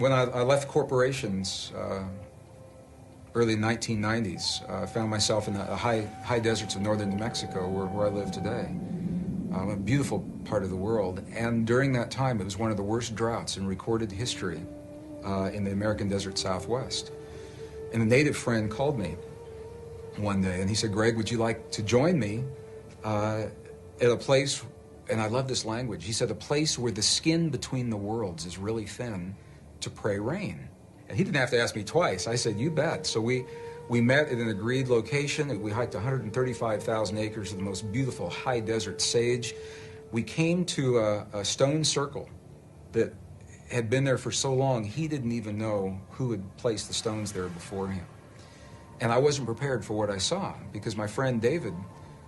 when I left corporations, early 1990s, I found myself in the high deserts of northern New Mexico, where I live today. A beautiful part of the world. And during that time, it was one of the worst droughts in recorded history in the American desert Southwest. And a native friend called me one day, and he said, "Greg, would you like to join me at a place," and I love this language, he said, "a place where the skin between the worlds is really thin, to pray rain." And he didn't have to ask me twice. I said, "You bet." So we met at an agreed location. We hiked 135,000 acres of the most beautiful high desert sage. We came to a stone circle that had been there for so long, he didn't even know who had placed the stones there before him. And I wasn't prepared for what I saw, because my friend David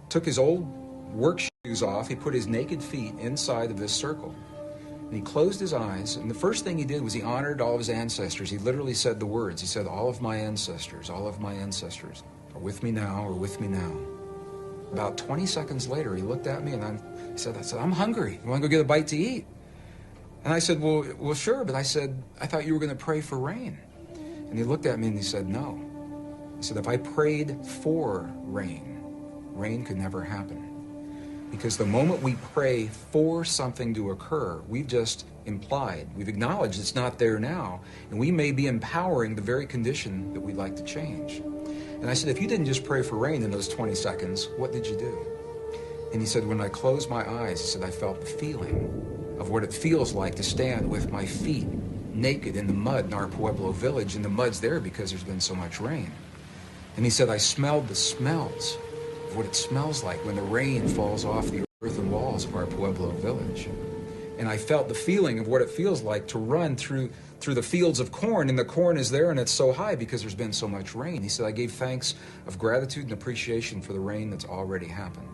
took his old work shoes off. He put his naked feet inside of this circle. And he closed his eyes, and the first thing he did was he honored all of his ancestors. He literally said the words. He said, all of my ancestors are with me now, are with me now. About 20 seconds later, he looked at me and he said, I'm hungry. You want to go get a bite to eat? And I said, well, sure, but I said, I thought you were going to pray for rain. And he looked at me and he said, no. He said, if I prayed for rain, rain could never happen. Because the moment we pray for something to occur, we've just implied, we've acknowledged it's not there now, and we may be empowering the very condition that we'd like to change. And I said, if you didn't just pray for rain in those 20 seconds, what did you do? And he said, when I closed my eyes, he said, I felt the feeling of what it feels like to stand with my feet naked in the mud in our Pueblo village, and the mud's there because there's been so much rain. And he said, I smelled the smells of what it smells like when the rain falls off the earthen walls of our Pueblo village. And I felt the feeling of what it feels like to run through the fields of corn, and the corn is there and it's so high because there's been so much rain. He said, I gave thanks of gratitude and appreciation for the rain that's already happened.